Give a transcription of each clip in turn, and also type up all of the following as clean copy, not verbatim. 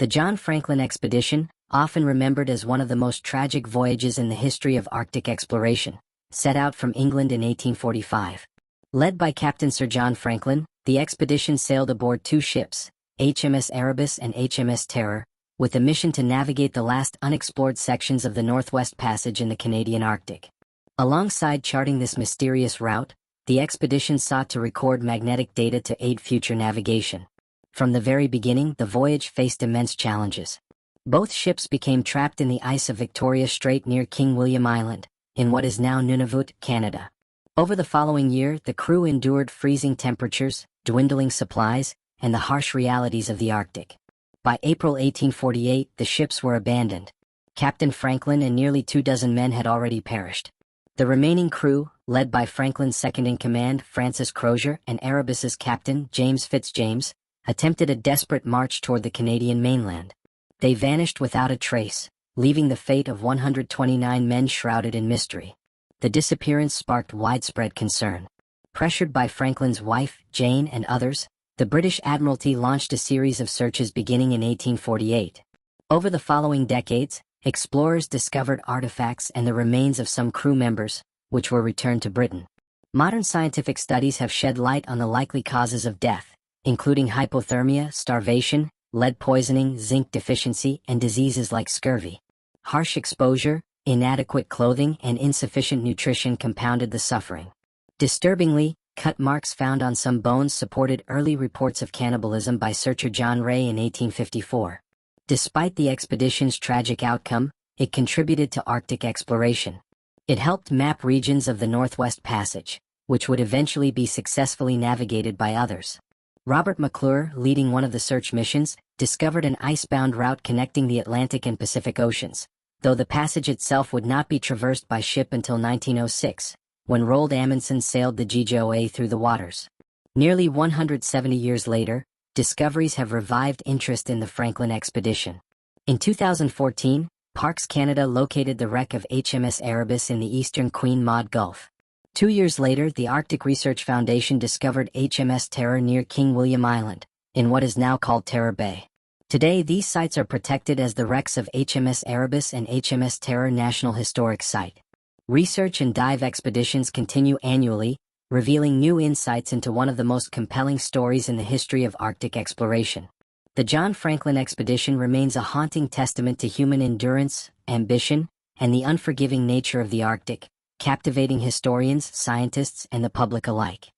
The John Franklin expedition, often remembered as one of the most tragic voyages in the history of Arctic exploration, set out from England in 1845. Led by Captain Sir John Franklin, the expedition sailed aboard two ships, HMS Erebus and HMS Terror, with a mission to navigate the last unexplored sections of the Northwest Passage in the Canadian Arctic. Alongside charting this mysterious route, the expedition sought to record magnetic data to aid future navigation. From the very beginning, the voyage faced immense challenges. Both ships became trapped in the ice of Victoria Strait near King William Island, in what is now Nunavut, Canada. Over the following year, the crew endured freezing temperatures, dwindling supplies, and the harsh realities of the Arctic. By April 1848, the ships were abandoned. Captain Franklin and nearly 24 men had already perished. The remaining crew, led by Franklin's second-in-command, Francis Crozier, and Erebus's captain, James Fitzjames, attempted a desperate march toward the Canadian mainland. They vanished without a trace, leaving the fate of 129 men shrouded in mystery. The disappearance sparked widespread concern. Pressured by Franklin's wife, Jane, and others, the British Admiralty launched a series of searches beginning in 1848. Over the following decades, explorers discovered artifacts and the remains of some crew members, which were returned to Britain. Modern scientific studies have shed light on the likely causes of death, including hypothermia, starvation, lead poisoning, zinc deficiency, and diseases like scurvy. Harsh exposure, inadequate clothing, and insufficient nutrition compounded the suffering. Disturbingly, cut marks found on some bones supported early reports of cannibalism by Sir John Rae in 1854. Despite the expedition's tragic outcome, it contributed to Arctic exploration. It helped map regions of the Northwest Passage, which would eventually be successfully navigated by others. Robert McClure, leading one of the search missions, discovered an icebound route connecting the Atlantic and Pacific Oceans, though the passage itself would not be traversed by ship until 1906, when Roald Amundsen sailed the GJOA through the waters. Nearly 170 years later, discoveries have revived interest in the Franklin expedition. In 2014, Parks Canada located the wreck of HMS Erebus in the eastern Queen Maud Gulf. 2 years later, the Arctic Research Foundation discovered HMS Terror near King William Island, in what is now called Terror Bay. Today, these sites are protected as the wrecks of HMS Erebus and HMS Terror National Historic Site. Research and dive expeditions continue annually, revealing new insights into one of the most compelling stories in the history of Arctic exploration. The John Franklin expedition remains a haunting testament to human endurance, ambition, and the unforgiving nature of the Arctic, captivating historians, scientists, and the public alike.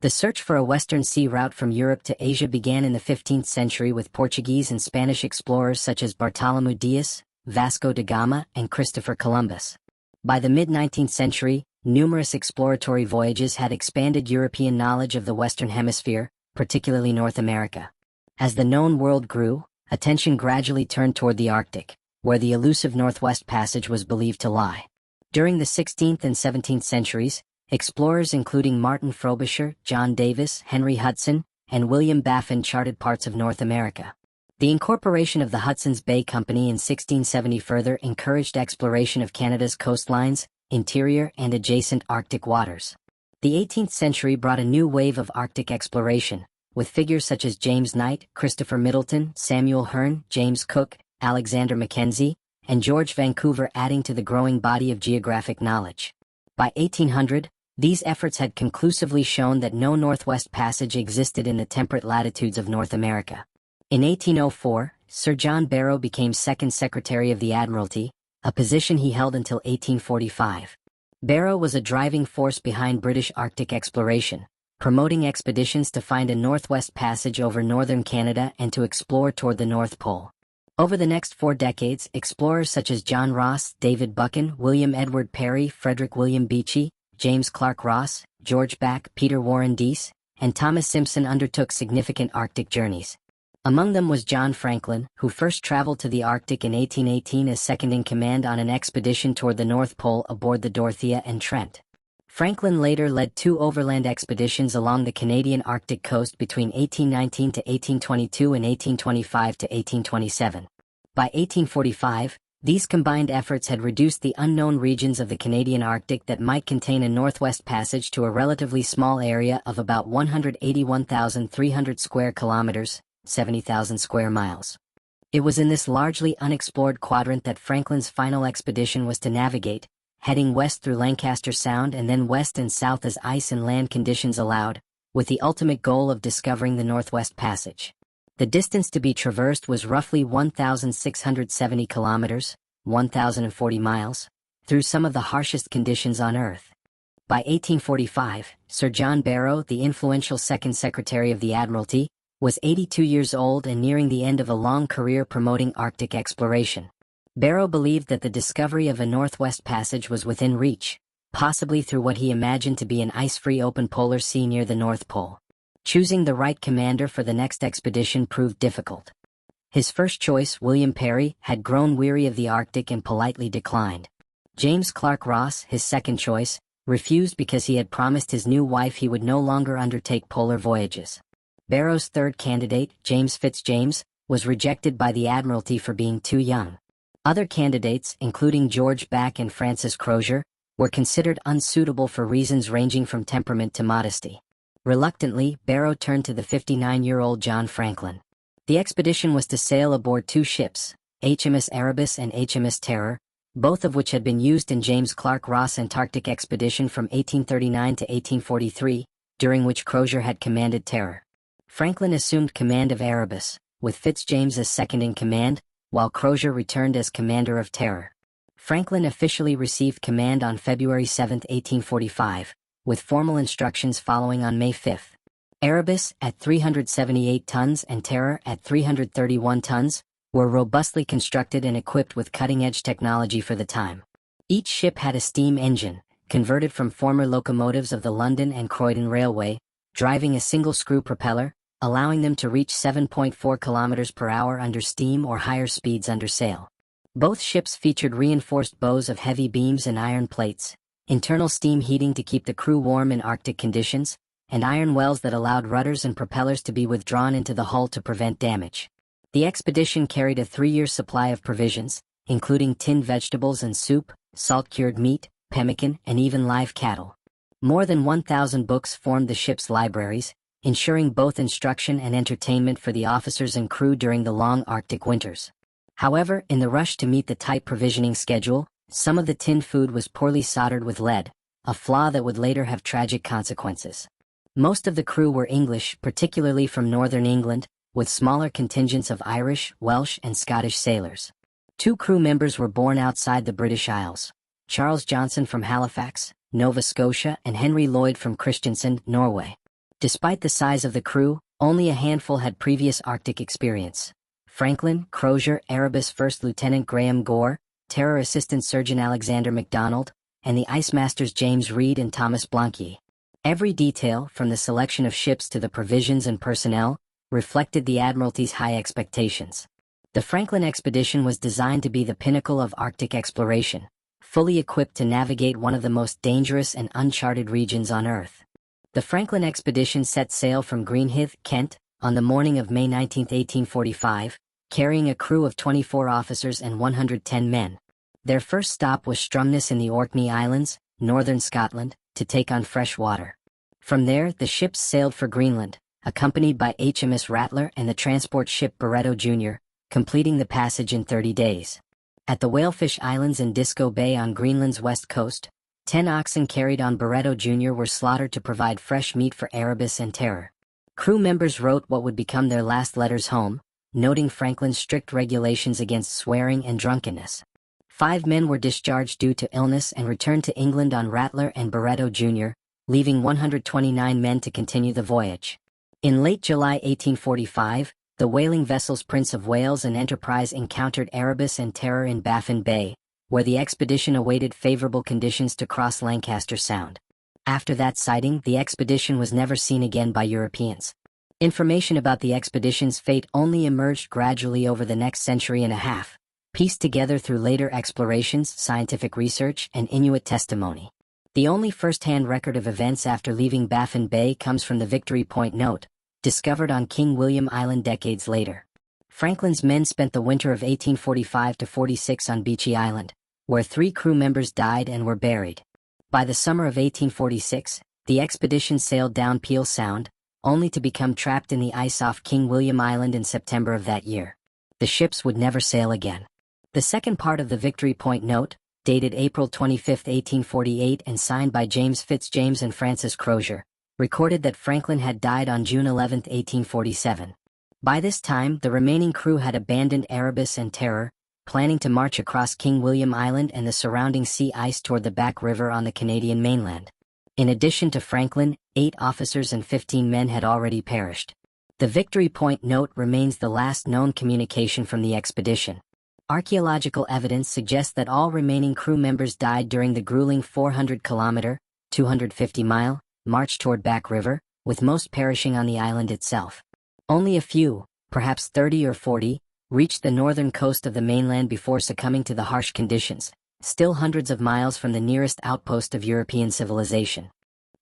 The search for a western sea route from Europe to Asia began in the 15th century with Portuguese and Spanish explorers such as Bartolomé Dias, Vasco da Gama, and Christopher Columbus. By the mid-19th century, numerous exploratory voyages had expanded European knowledge of the Western Hemisphere, particularly North America. As the known world grew, attention gradually turned toward the Arctic, where the elusive Northwest Passage was believed to lie. During the 16th and 17th centuries, explorers including Martin Frobisher, John Davis, Henry Hudson, and William Baffin charted parts of North America. The incorporation of the Hudson's Bay Company in 1670 further encouraged exploration of Canada's coastlines, interior, and adjacent Arctic waters. The 18th century brought a new wave of Arctic exploration, with figures such as James Knight, Christopher Middleton, Samuel Hearne, James Cook, Alexander Mackenzie, and George Vancouver adding to the growing body of geographic knowledge. By 1800, these efforts had conclusively shown that no Northwest Passage existed in the temperate latitudes of North America. In 1804, Sir John Barrow became Second Secretary of the Admiralty, a position he held until 1845. Barrow was a driving force behind British Arctic exploration, promoting expeditions to find a Northwest Passage over northern Canada and to explore toward the North Pole. Over the next 4 decades, explorers such as John Ross, David Buchan, William Edward Parry, Frederick William Beechey, James Clark Ross, George Back, Peter Warren Dease, and Thomas Simpson undertook significant Arctic journeys. Among them was John Franklin, who first traveled to the Arctic in 1818 as second-in-command on an expedition toward the North Pole aboard the Dorothea and Trent. Franklin later led 2 overland expeditions along the Canadian Arctic coast between 1819 to 1822 and 1825 to 1827. By 1845, these combined efforts had reduced the unknown regions of the Canadian Arctic that might contain a Northwest Passage to a relatively small area of about 181,300 square kilometers, 70,000 square miles. It was in this largely unexplored quadrant that Franklin's final expedition was to navigate, heading west through Lancaster Sound and then west and south as ice and land conditions allowed, with the ultimate goal of discovering the Northwest Passage. The distance to be traversed was roughly 1,670 kilometers, 1,040 miles, through some of the harshest conditions on Earth. By 1845, Sir John Barrow, the influential Second Secretary of the Admiralty, was 82 years old and nearing the end of a long career promoting Arctic exploration. Barrow believed that the discovery of a Northwest Passage was within reach, possibly through what he imagined to be an ice-free open polar sea near the North Pole. Choosing the right commander for the next expedition proved difficult. His first choice, William Parry, had grown weary of the Arctic and politely declined. James Clark Ross, his second choice, refused because he had promised his new wife he would no longer undertake polar voyages. Barrow's third candidate, James Fitzjames, was rejected by the Admiralty for being too young. Other candidates, including George Back and Francis Crozier, were considered unsuitable for reasons ranging from temperament to modesty. Reluctantly, Barrow turned to the 59-year-old John Franklin. The expedition was to sail aboard two ships, HMS Erebus and HMS Terror, both of which had been used in James Clark Ross' Antarctic expedition from 1839 to 1843, during which Crozier had commanded Terror. Franklin assumed command of Erebus, with Fitzjames as second-in-command, while Crozier returned as commander of Terror. Franklin officially received command on February 7, 1845, with formal instructions following on May 5. Erebus, at 378 tons and Terror at 331 tons, were robustly constructed and equipped with cutting-edge technology for the time. Each ship had a steam engine, converted from former locomotives of the London and Croydon Railway, driving a single-screw propeller, allowing them to reach 7.4 kilometers per hour under steam or higher speeds under sail. Both ships featured reinforced bows of heavy beams and iron plates, internal steam heating to keep the crew warm in Arctic conditions, and iron wells that allowed rudders and propellers to be withdrawn into the hull to prevent damage. The expedition carried a 3-year supply of provisions, including tinned vegetables and soup, salt-cured meat, pemmican, and even live cattle. More than 1,000 books formed the ship's libraries, ensuring both instruction and entertainment for the officers and crew during the long Arctic winters. However, in the rush to meet the tight provisioning schedule, some of the tinned food was poorly soldered with lead, a flaw that would later have tragic consequences. Most of the crew were English, particularly from northern England, with smaller contingents of Irish, Welsh, and Scottish sailors. 2 crew members were born outside the British Isles: Charles Johnson from Halifax, Nova Scotia, and Henry Lloyd from Kristiansand, Norway. Despite the size of the crew, only a handful had previous Arctic experience. Franklin, Crozier, Erebus First Lieutenant Graham Gore, Terror Assistant Surgeon Alexander MacDonald, and the Ice Masters James Reed and Thomas Blanquier. Every detail, from the selection of ships to the provisions and personnel, reflected the Admiralty's high expectations. The Franklin expedition was designed to be the pinnacle of Arctic exploration, fully equipped to navigate one of the most dangerous and uncharted regions on Earth. The Franklin expedition set sail from Greenhithe, Kent, on the morning of May 19, 1845, carrying a crew of 24 officers and 110 men. Their first stop was Stromness in the Orkney Islands, northern Scotland, to take on fresh water. From there, the ships sailed for Greenland, accompanied by HMS Rattler and the transport ship Barretto Jr., completing the passage in 30 days. At the Whalefish Islands in Disco Bay on Greenland's west coast, 10 oxen carried on Barretto Jr. were slaughtered to provide fresh meat for Erebus and Terror. Crew members wrote what would become their last letters home, noting Franklin's strict regulations against swearing and drunkenness. 5 men were discharged due to illness and returned to England on Rattler and Barretto Jr., leaving 129 men to continue the voyage. In late July 1845, the whaling vessels Prince of Wales and Enterprise encountered Erebus and Terror in Baffin Bay, where the expedition awaited favorable conditions to cross Lancaster Sound. After that sighting, the expedition was never seen again by Europeans. Information about the expedition's fate only emerged gradually over the next century and a half, pieced together through later explorations, scientific research, and Inuit testimony. The only first-hand record of events after leaving Baffin Bay comes from the Victory Point note, discovered on King William Island decades later. Franklin's men spent the winter of 1845-46 on Beechey Island, where 3 crew members died and were buried. By the summer of 1846, the expedition sailed down Peel Sound, only to become trapped in the ice off King William Island in September of that year. The ships would never sail again. The second part of the Victory Point note, dated April 25, 1848 and signed by James Fitzjames and Francis Crozier, recorded that Franklin had died on June 11, 1847. By this time, the remaining crew had abandoned Erebus and Terror, planning to march across King William Island and the surrounding sea ice toward the Back River on the Canadian mainland. In addition to Franklin, 8 officers and 15 men had already perished. The Victory Point note remains the last known communication from the expedition. Archaeological evidence suggests that all remaining crew members died during the grueling 400-kilometer, 250-mile, march toward Back River, with most perishing on the island itself. Only a few, perhaps 30 or 40, reached the northern coast of the mainland before succumbing to the harsh conditions, still hundreds of miles from the nearest outpost of European civilization.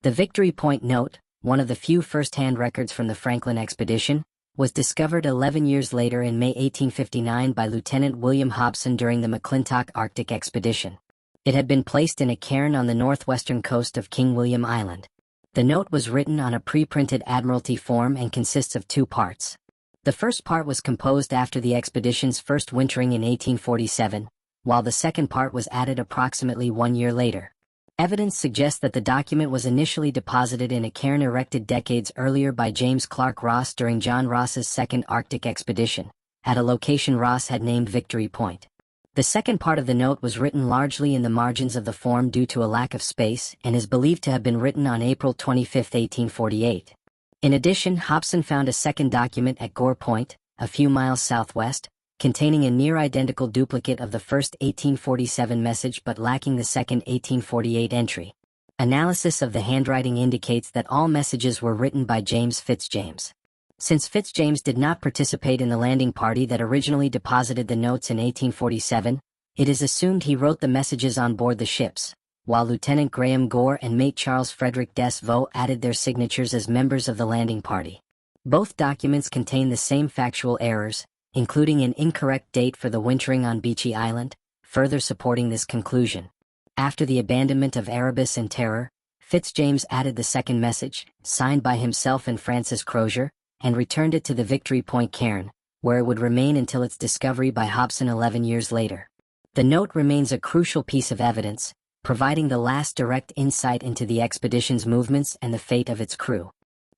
The Victory Point note, one of the few first-hand records from the Franklin expedition, was discovered 11 years later in May 1859 by Lieutenant William Hobson during the McClintock Arctic expedition. It had been placed in a cairn on the northwestern coast of King William Island. The note was written on a pre-printed Admiralty form and consists of 2 parts. The first part was composed after the expedition's first wintering in 1847, while the second part was added approximately 1 year later. Evidence suggests that the document was initially deposited in a cairn erected decades earlier by James Clark Ross during John Ross's second Arctic expedition, at a location Ross had named Victory Point. The second part of the note was written largely in the margins of the form due to a lack of space and is believed to have been written on April 25, 1848. In addition, Hobson found a second document at Gore Point, a few miles southwest, containing a near-identical duplicate of the first 1847 message but lacking the second 1848 entry. Analysis of the handwriting indicates that all messages were written by James Fitzjames. Since Fitzjames did not participate in the landing party that originally deposited the notes in 1847, it is assumed he wrote the messages on board the ships, while Lieutenant Graham Gore and mate Charles Frederick Des Vaux added their signatures as members of the landing party. Both documents contain the same factual errors, including an incorrect date for the wintering on Beechy Island, further supporting this conclusion. After the abandonment of Erebus and Terror, Fitzjames added the second message, signed by himself and Francis Crozier, and returned it to the Victory Point cairn, where it would remain until its discovery by Hobson 11 years later. The note remains a crucial piece of evidence, providing the last direct insight into the expedition's movements and the fate of its crew.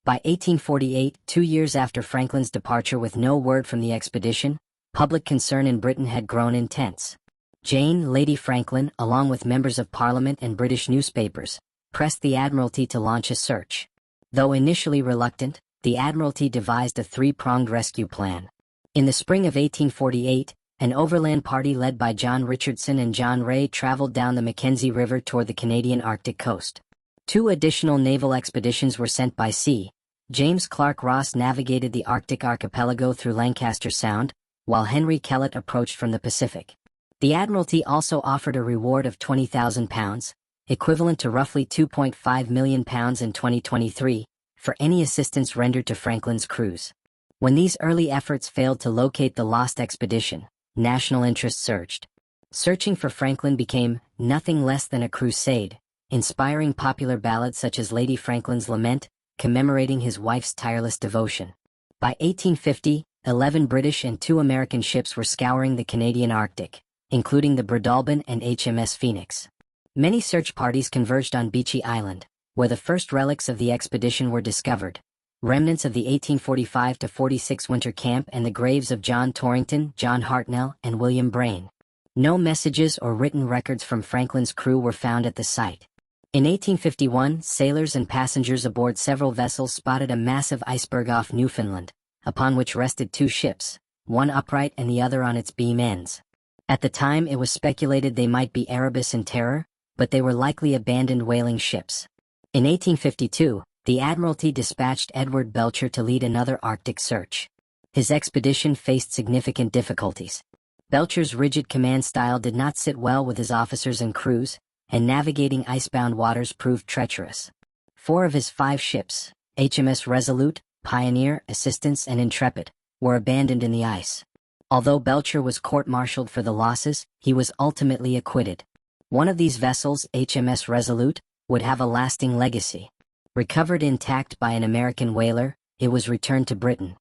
By 1848, 2 years after Franklin's departure with no word from the expedition, public concern in Britain had grown intense. Jane, Lady Franklin, along with members of Parliament and British newspapers, pressed the Admiralty to launch a search. Though initially reluctant, the Admiralty devised a 3-pronged rescue plan. In the spring of 1848, an overland party led by John Richardson and John Rae traveled down the Mackenzie River toward the Canadian Arctic coast. 2 additional naval expeditions were sent by sea. James Clark Ross navigated the Arctic archipelago through Lancaster Sound, while Henry Kellett approached from the Pacific. The Admiralty also offered a reward of £20,000, equivalent to roughly £2.5 million in 2023, for any assistance rendered to Franklin's crews. When these early efforts failed to locate the lost expedition, national interest surged. Searching for Franklin became nothing less than a crusade, inspiring popular ballads such as Lady Franklin's Lament, commemorating his wife's tireless devotion. By 1850, 11 British and 2 American ships were scouring the Canadian Arctic, including the Breadalbane and HMS Phoenix. Many search parties converged on Beechy Island, where the first relics of the expedition were discovered, remnants of the 1845-46 winter camp and the graves of John Torrington, John Hartnell, and William Braine. No messages or written records from Franklin's crew were found at the site. In 1851, sailors and passengers aboard several vessels spotted a massive iceberg off Newfoundland, upon which rested 2 ships, one upright and the other on its beam ends. At the time it was speculated they might be Erebus and Terror, but they were likely abandoned whaling ships. In 1852, the Admiralty dispatched Edward Belcher to lead another Arctic search. His expedition faced significant difficulties. Belcher's rigid command style did not sit well with his officers and crews, and navigating icebound waters proved treacherous. 4 of his 5 ships, HMS Resolute, Pioneer, Assistance, and Intrepid, were abandoned in the ice. Although Belcher was court-martialed for the losses, he was ultimately acquitted. One of these vessels, HMS Resolute, would have a lasting legacy. Recovered intact by an American whaler, it was returned to Britain.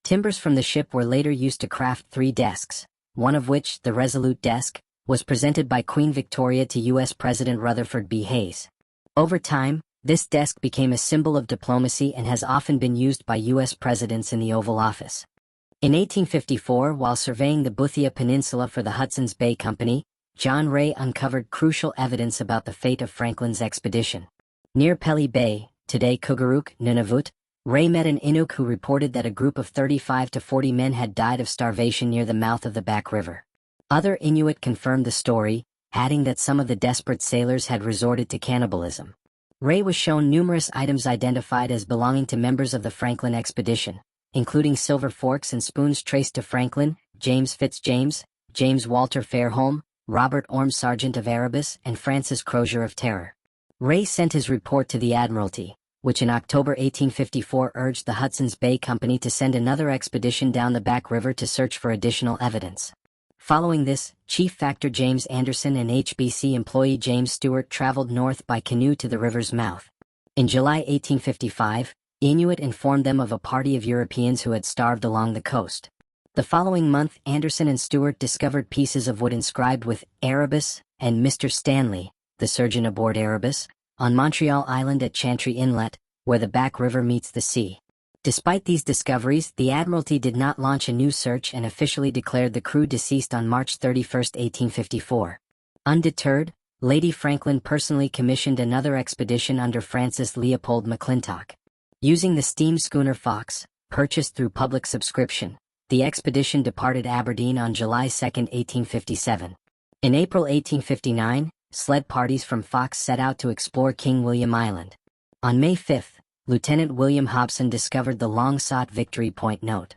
Timbers from the ship were later used to craft 3 desks, one of which, the Resolute desk, was presented by Queen Victoria to U.S. President Rutherford B. Hayes. Over time, this desk became a symbol of diplomacy and has often been used by U.S. presidents in the Oval Office. In 1854, while surveying the Boothia Peninsula for the Hudson's Bay Company, John Ray uncovered crucial evidence about the fate of Franklin's expedition. Near Pelly Bay, today Kugaruk, Nunavut, Ray met an Inuk who reported that a group of 35 to 40 men had died of starvation near the mouth of the Back River. Other Inuit confirmed the story, adding that some of the desperate sailors had resorted to cannibalism. Ray was shown numerous items identified as belonging to members of the Franklin expedition, including silver forks and spoons traced to Franklin, James Fitzjames, James Walter Fairholm, Robert Orme Sargent of Erebus, and Francis Crozier of Terror. Ray sent his report to the Admiralty, which in October 1854 urged the Hudson's Bay Company to send another expedition down the Back River to search for additional evidence. Following this, Chief Factor James Anderson and HBC employee James Stewart traveled north by canoe to the river's mouth. In July 1855, Inuit informed them of a party of Europeans who had starved along the coast. The following month, Anderson and Stewart discovered pieces of wood inscribed with Erebus and Mr. Stanley, the surgeon aboard Erebus, on Montreal Island at Chantry Inlet, where the Back River meets the sea. Despite these discoveries, the Admiralty did not launch a new search and officially declared the crew deceased on March 31, 1854. Undeterred, Lady Franklin personally commissioned another expedition under Francis Leopold McClintock. Using the steam schooner Fox, purchased through public subscription, the expedition departed Aberdeen on July 2, 1857. In April 1859, sled parties from Fox set out to explore King William Island. On May 5, Lieutenant William Hobson discovered the long-sought Victory Point note.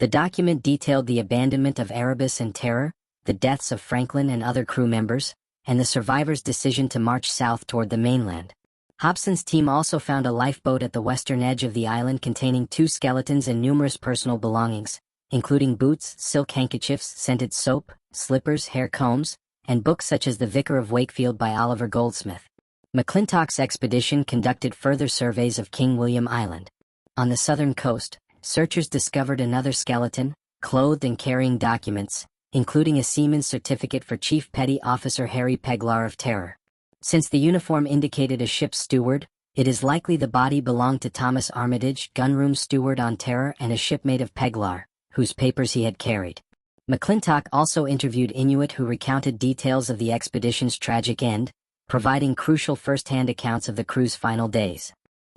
The document detailed the abandonment of Erebus and Terror, the deaths of Franklin and other crew members, and the survivors' decision to march south toward the mainland. Hobson's team also found a lifeboat at the western edge of the island containing 2 skeletons and numerous personal belongings, including boots, silk handkerchiefs, scented soap, slippers, hair combs, and books such as The Vicar of Wakefield by Oliver Goldsmith. McClintock's expedition conducted further surveys of King William Island. On the southern coast, searchers discovered another skeleton, clothed and carrying documents, including a seaman's certificate for Chief Petty Officer Harry Peglar of Terror. Since the uniform indicated a ship's steward, it is likely the body belonged to Thomas Armitage, gunroom steward on Terror, and a shipmate of Peglar, whose papers he had carried. McClintock also interviewed Inuit who recounted details of the expedition's tragic end, providing crucial first-hand accounts of the crew's final days.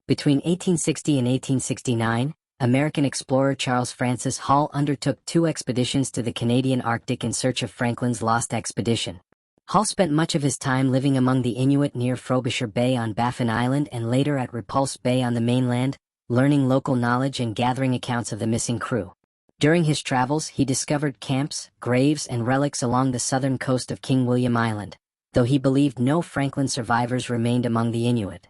Between 1860 and 1869, American explorer Charles Francis Hall undertook 2 expeditions to the Canadian Arctic in search of Franklin's lost expedition. Hall spent much of his time living among the Inuit near Frobisher Bay on Baffin Island and later at Repulse Bay on the mainland, learning local knowledge and gathering accounts of the missing crew. During his travels, he discovered camps, graves, and relics along the southern coast of King William Island, though he believed no Franklin survivors remained among the Inuit.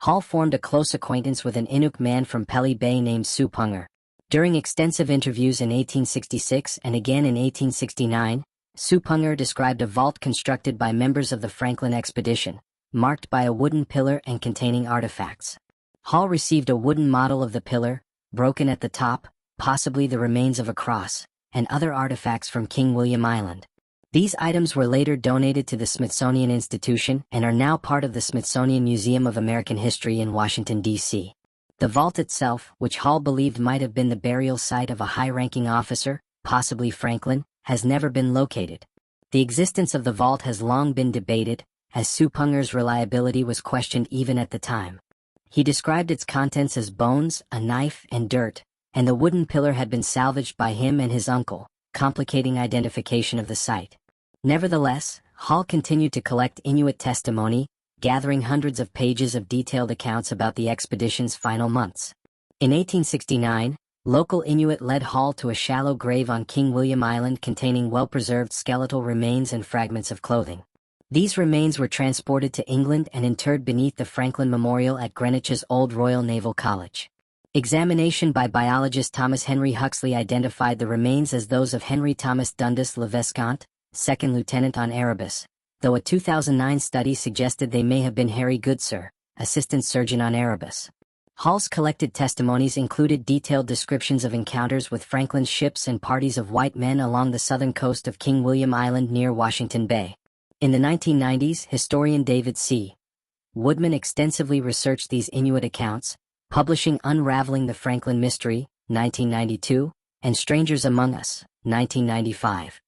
Hall formed a close acquaintance with an Inuk man from Pelly Bay named Supunger. During extensive interviews in 1866 and again in 1869, Supunger described a vault constructed by members of the Franklin expedition, marked by a wooden pillar and containing artifacts. Hall received a wooden model of the pillar, broken at the top, possibly the remains of a cross, and other artifacts from King William Island. These items were later donated to the Smithsonian Institution and are now part of the Smithsonian Museum of American History in Washington, D.C. The vault itself, which Hall believed might have been the burial site of a high-ranking officer, possibly Franklin, has never been located. The existence of the vault has long been debated, as Supunger's reliability was questioned even at the time. He described its contents as bones, a knife, and dirt, and the wooden pillar had been salvaged by him and his uncle, complicating identification of the site. Nevertheless, Hall continued to collect Inuit testimony, gathering hundreds of pages of detailed accounts about the expedition's final months. In 1869, local Inuit led Hall to a shallow grave on King William Island containing well-preserved skeletal remains and fragments of clothing. These remains were transported to England and interred beneath the Franklin Memorial at Greenwich's Old Royal Naval College. Examination by biologist Thomas Henry Huxley identified the remains as those of Henry Thomas Dundas Le Vescant, second lieutenant on Erebus, though a 2009 study suggested they may have been Harry Goodsir, assistant surgeon on Erebus. Hall's collected testimonies included detailed descriptions of encounters with Franklin's ships and parties of white men along the southern coast of King William Island near Washington Bay. In the 1990s, historian David C. Woodman extensively researched these Inuit accounts, publishing Unraveling the Franklin Mystery, 1992, and Strangers Among Us, 1995.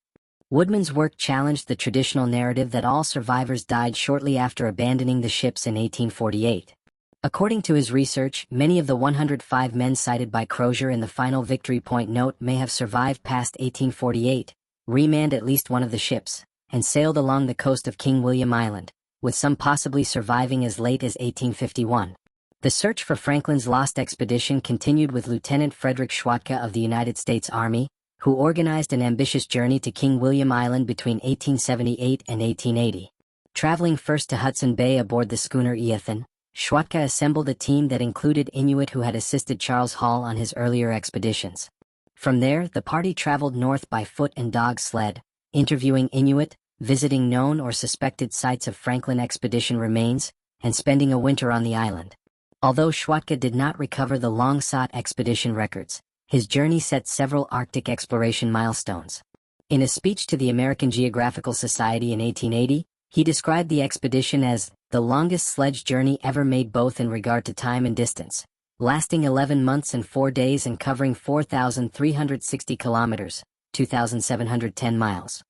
Woodman's work challenged the traditional narrative that all survivors died shortly after abandoning the ships in 1848. According to his research, many of the 105 men cited by Crozier in the final Victory Point note may have survived past 1848, remanned at least one of the ships, and sailed along the coast of King William Island, with some possibly surviving as late as 1851. The search for Franklin's lost expedition continued with Lieutenant Frederick Schwatka of the United States Army, who organized an ambitious journey to King William Island between 1878 and 1880. Traveling first to Hudson Bay aboard the schooner Eothen, Schwatka assembled a team that included Inuit who had assisted Charles Hall on his earlier expeditions. From there, the party traveled north by foot and dog sled, interviewing Inuit, visiting known or suspected sites of Franklin expedition remains, and spending a winter on the island. Although Schwatka did not recover the long-sought expedition records, his journey set several Arctic exploration milestones. In a speech to the American Geographical Society in 1880, he described the expedition as the longest sledge journey ever made both in regard to time and distance, lasting 11 months and 4 days and covering 4,360 kilometers, 2,710 miles.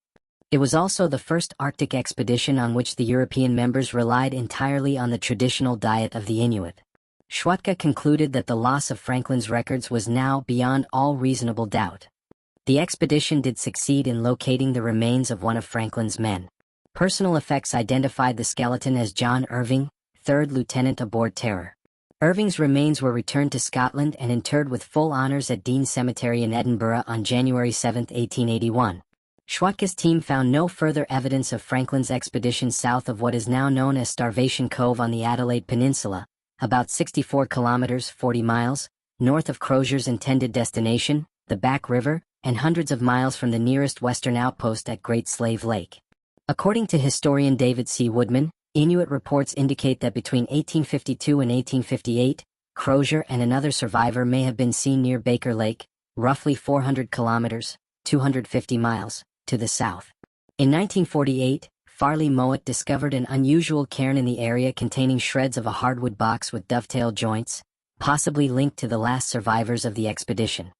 It was also the first Arctic expedition on which the European members relied entirely on the traditional diet of the Inuit. Schwatka concluded that the loss of Franklin's records was now beyond all reasonable doubt. The expedition did succeed in locating the remains of one of Franklin's men. Personal effects identified the skeleton as John Irving, 3rd Lieutenant aboard Terror. Irving's remains were returned to Scotland and interred with full honors at Dean Cemetery in Edinburgh on January 7, 1881. Schwatka's team found no further evidence of Franklin's expedition south of what is now known as Starvation Cove on the Adelaide Peninsula, about 64 kilometers 40 miles, north of Crozier's intended destination, the Back River, and hundreds of miles from the nearest western outpost at Great Slave Lake. According to historian David C. Woodman, Inuit reports indicate that between 1852 and 1858, Crozier and another survivor may have been seen near Baker Lake, roughly 400 kilometers, 250 miles, to the south. In 1948, Farley Mowat discovered an unusual cairn in the area containing shreds of a hardwood box with dovetail joints, possibly linked to the last survivors of the expedition.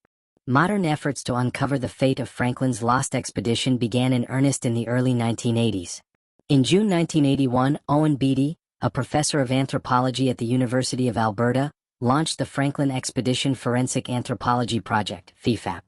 Modern efforts to uncover the fate of Franklin's lost expedition began in earnest in the early 1980s. In June 1981, Owen Beattie, a professor of anthropology at the University of Alberta, launched the Franklin Expedition Forensic Anthropology Project, FEFAP.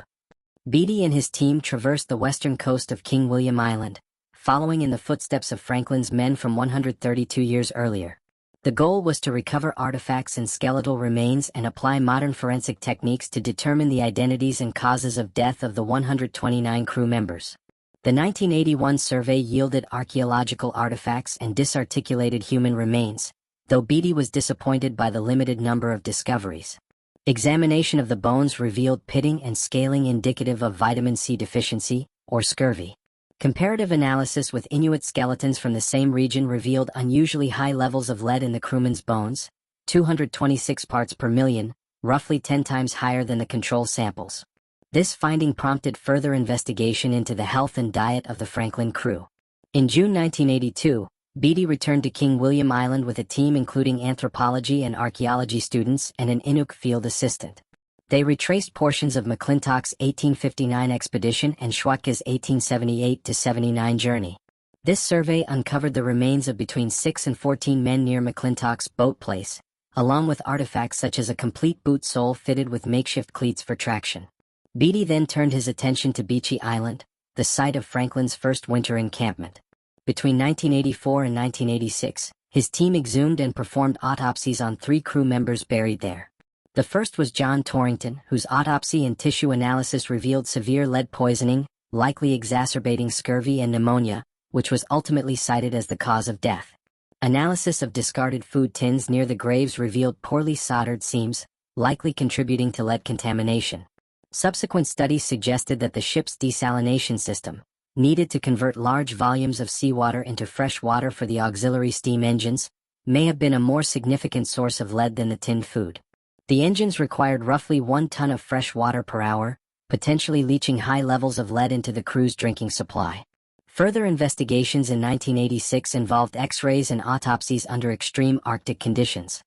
Beattie and his team traversed the western coast of King William Island, following in the footsteps of Franklin's men from 132 years earlier. The goal was to recover artifacts and skeletal remains and apply modern forensic techniques to determine the identities and causes of death of the 129 crew members. The 1981 survey yielded archaeological artifacts and disarticulated human remains, though Beattie was disappointed by the limited number of discoveries. Examination of the bones revealed pitting and scaling indicative of vitamin C deficiency, or scurvy. Comparative analysis with Inuit skeletons from the same region revealed unusually high levels of lead in the crewmen's bones, 226 parts per million, roughly 10 times higher than the control samples. This finding prompted further investigation into the health and diet of the Franklin crew. In June 1982, Beattie returned to King William Island with a team including anthropology and archaeology students and an Inuk field assistant. They retraced portions of McClintock's 1859 expedition and Schwatka's 1878-79 journey. This survey uncovered the remains of between 6 and 14 men near McClintock's boat place, along with artifacts such as a complete boot sole fitted with makeshift cleats for traction. Beattie then turned his attention to Beechey Island, the site of Franklin's first winter encampment. Between 1984 and 1986, his team exhumed and performed autopsies on 3 crew members buried there. The first was John Torrington, whose autopsy and tissue analysis revealed severe lead poisoning, likely exacerbating scurvy and pneumonia, which was ultimately cited as the cause of death. Analysis of discarded food tins near the graves revealed poorly soldered seams, likely contributing to lead contamination. Subsequent studies suggested that the ship's desalination system, needed to convert large volumes of seawater into fresh water for the auxiliary steam engines, may have been a more significant source of lead than the tinned food. The engines required roughly 1 ton of fresh water per hour, potentially leaching high levels of lead into the crew's drinking supply. Further investigations in 1986 involved X-rays and autopsies under extreme Arctic conditions.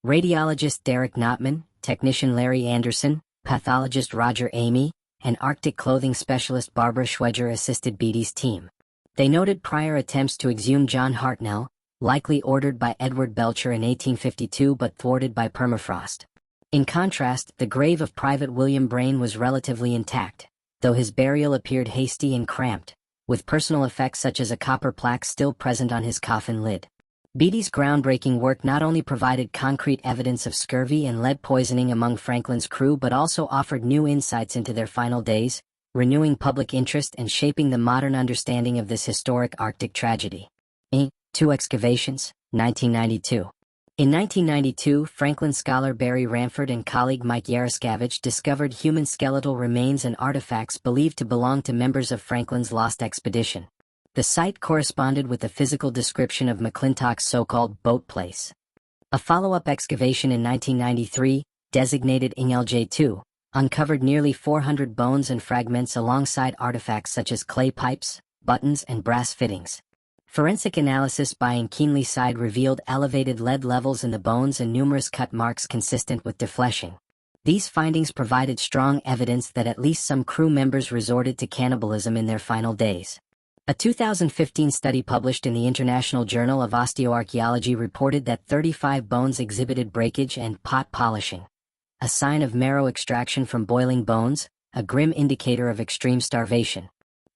Radiologist Derek Notman, technician Larry Anderson, pathologist Roger Amy, and Arctic clothing specialist Barbara Schweger assisted Beatty's team. They noted prior attempts to exhume John Hartnell, likely ordered by Edward Belcher in 1852 but thwarted by permafrost. In contrast, the grave of Private William Braine was relatively intact, though his burial appeared hasty and cramped, with personal effects such as a copper plaque still present on his coffin lid. Beatty's groundbreaking work not only provided concrete evidence of scurvy and lead poisoning among Franklin's crew but also offered new insights into their final days, renewing public interest and shaping the modern understanding of this historic Arctic tragedy. 2 excavations, 1992. In 1992, Franklin scholar Barry Ramford and colleague Mike Yaroskavich discovered human skeletal remains and artifacts believed to belong to members of Franklin's lost expedition. The site corresponded with the physical description of McClintock's so-called boat place. A follow-up excavation in 1993, designated INLJ-2, uncovered nearly 400 bones and fragments alongside artifacts such as clay pipes, buttons, and brass fittings. Forensic analysis by Keenly Side revealed elevated lead levels in the bones and numerous cut marks consistent with defleshing. These findings provided strong evidence that at least some crew members resorted to cannibalism in their final days. A 2015 study published in the International Journal of Osteoarchaeology reported that 35 bones exhibited breakage and pot polishing, a sign of marrow extraction from boiling bones, a grim indicator of extreme starvation.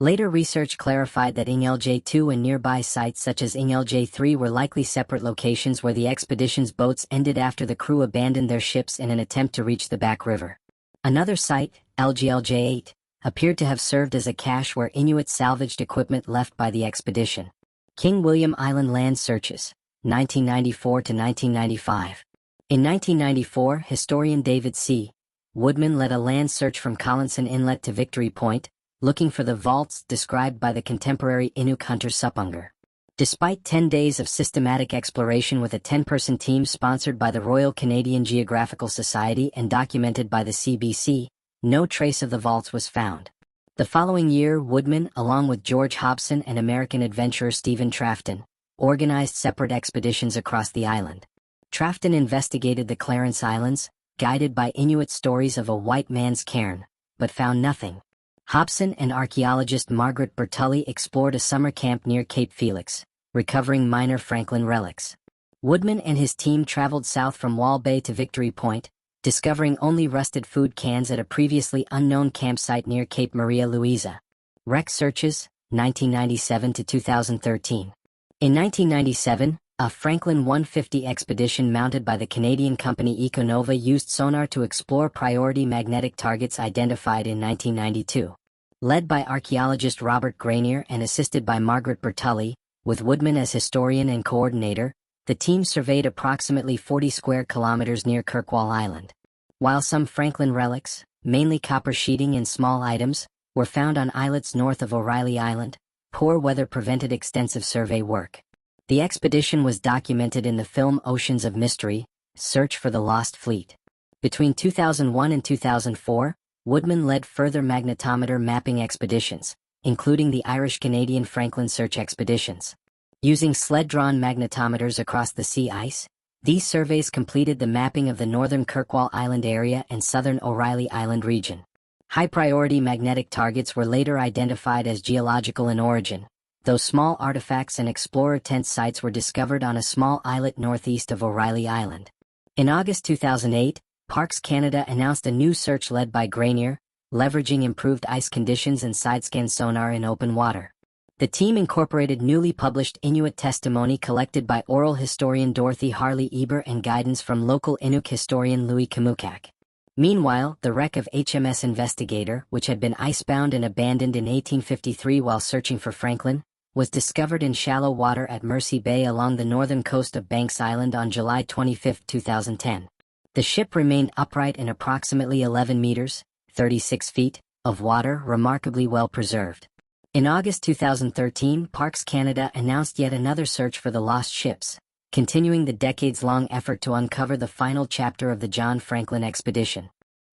Later research clarified that INLJ-2 and nearby sites such as INLJ-3 were likely separate locations where the expedition's boats ended after the crew abandoned their ships in an attempt to reach the back river. Another site, LGLJ-8, appeared to have served as a cache where Inuit salvaged equipment left by the expedition. King William Island land searches, 1994 to 1995. In 1994, historian David C. Woodman led a land search from Collinson Inlet to Victory Point, looking for the vaults described by the contemporary Inuk hunter Supunger. Despite 10 days of systematic exploration with a 10-person team sponsored by the Royal Canadian Geographical Society and documented by the CBC, no trace of the vaults was found. The following year, Woodman, along with George Hobson and American adventurer Stephen Trafton, organized separate expeditions across the island. Trafton investigated the Clarence Islands, guided by Inuit stories of a white man's cairn, but found nothing. Hobson and archaeologist Margaret Bertulli explored a summer camp near Cape Felix, recovering minor Franklin relics. Woodman and his team traveled south from Wall Bay to Victory Point, discovering only rusted food cans at a previously unknown campsite near Cape Maria Luisa. Wreck searches, 1997 to 2013. In 1997, a Franklin 150 expedition mounted by the Canadian company Econova used sonar to explore priority magnetic targets identified in 1992. Led by archaeologist Robert Granier and assisted by Margaret Bertulli, with Woodman as historian and coordinator, the team surveyed approximately 40 square kilometers near Kirkwall Island. While some Franklin relics, mainly copper sheeting and small items, were found on islets north of O'Reilly Island, poor weather prevented extensive survey work. The expedition was documented in the film Oceans of Mystery, Search for the Lost Fleet. Between 2001 and 2004, Woodman led further magnetometer mapping expeditions, including the Irish-Canadian Franklin Search expeditions. Using sled-drawn magnetometers across the sea ice, these surveys completed the mapping of the northern Kirkwall Island area and southern O'Reilly Island region. High-priority magnetic targets were later identified as geological in origin, though small artifacts and explorer tent sites were discovered on a small islet northeast of O'Reilly Island. In August 2008, Parks Canada announced a new search led by Granier, leveraging improved ice conditions and sidescan sonar in open water. The team incorporated newly published Inuit testimony collected by oral historian Dorothy Harley Eber and guidance from local Inuk historian Louis Kamukak. Meanwhile, the wreck of HMS Investigator, which had been icebound and abandoned in 1853 while searching for Franklin, was discovered in shallow water at Mercy Bay along the northern coast of Banks Island on July 25, 2010. The ship remained upright in approximately 11 meters, 36 feet, of water, remarkably well preserved. In August 2013, Parks Canada announced yet another search for the lost ships, continuing the decades-long effort to uncover the final chapter of the John Franklin expedition.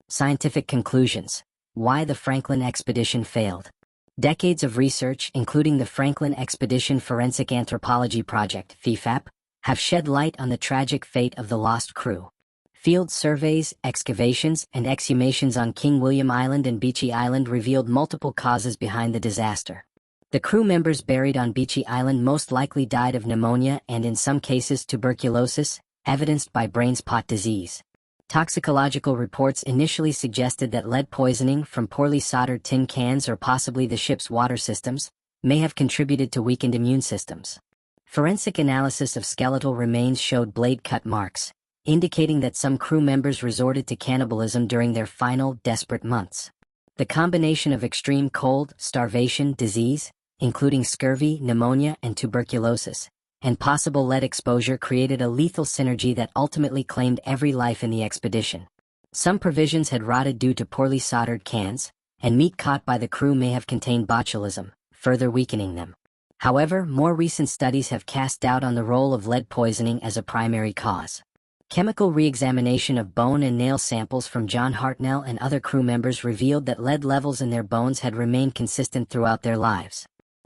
Scientific conclusions. Why the Franklin expedition failed. Decades of research, including the Franklin Expedition Forensic Anthropology Project, FEFAP, have shed light on the tragic fate of the lost crew. Field surveys, excavations, and exhumations on King William Island and Beechey Island revealed multiple causes behind the disaster. The crew members buried on Beechey Island most likely died of pneumonia and in some cases tuberculosis, evidenced by brain spot disease. Toxicological reports initially suggested that lead poisoning from poorly soldered tin cans or possibly the ship's water systems may have contributed to weakened immune systems. Forensic analysis of skeletal remains showed blade cut marks, indicating that some crew members resorted to cannibalism during their final, desperate months. The combination of extreme cold, starvation, disease, including scurvy, pneumonia, and tuberculosis, and possible lead exposure created a lethal synergy that ultimately claimed every life in the expedition. Some provisions had rotted due to poorly soldered cans, and meat caught by the crew may have contained botulism, further weakening them. However, more recent studies have cast doubt on the role of lead poisoning as a primary cause. Chemical re-examination of bone and nail samples from John Hartnell and other crew members revealed that lead levels in their bones had remained consistent throughout their lives.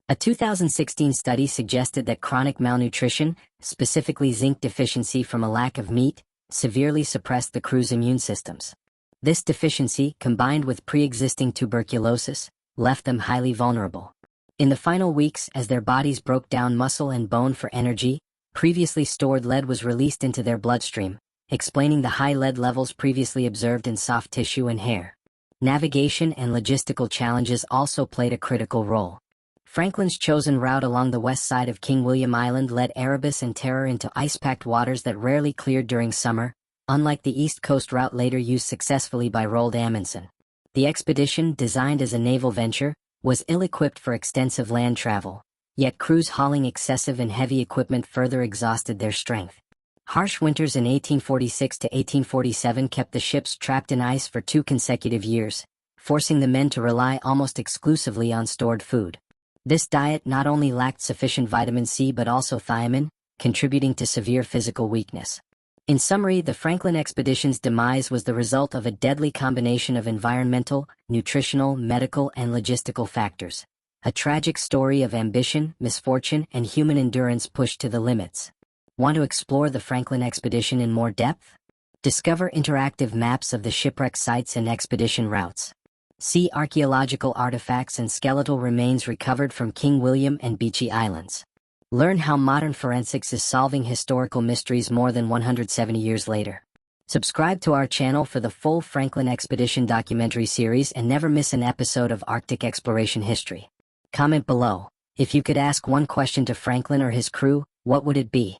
A 2016 study suggested that chronic malnutrition, specifically zinc deficiency from a lack of meat, severely suppressed the crew's immune systems. This deficiency, combined with pre-existing tuberculosis, left them highly vulnerable. In the final weeks, as their bodies broke down muscle and bone for energy, previously stored lead was released into their bloodstream, explaining the high lead levels previously observed in soft tissue and hair. Navigation and logistical challenges also played a critical role. Franklin's chosen route along the west side of King William Island led Erebus and Terror into ice-packed waters that rarely cleared during summer, unlike the East Coast route later used successfully by Roald Amundsen. The expedition, designed as a naval venture, was ill-equipped for extensive land travel, yet crews hauling excessive and heavy equipment further exhausted their strength. Harsh winters in 1846 to 1847 kept the ships trapped in ice for 2 consecutive years, forcing the men to rely almost exclusively on stored food. This diet not only lacked sufficient vitamin C but also thiamine, contributing to severe physical weakness. In summary, the Franklin expedition's demise was the result of a deadly combination of environmental, nutritional, medical, and logistical factors. A tragic story of ambition, misfortune, and human endurance pushed to the limits. Want to explore the Franklin expedition in more depth? Discover interactive maps of the shipwreck sites and expedition routes. See archaeological artifacts and skeletal remains recovered from King William and Beechey Islands. Learn how modern forensics is solving historical mysteries more than 170 years later. Subscribe to our channel for the full Franklin Expedition documentary series and never miss an episode of Arctic exploration history. Comment below. If you could ask one question to Franklin or his crew, what would it be?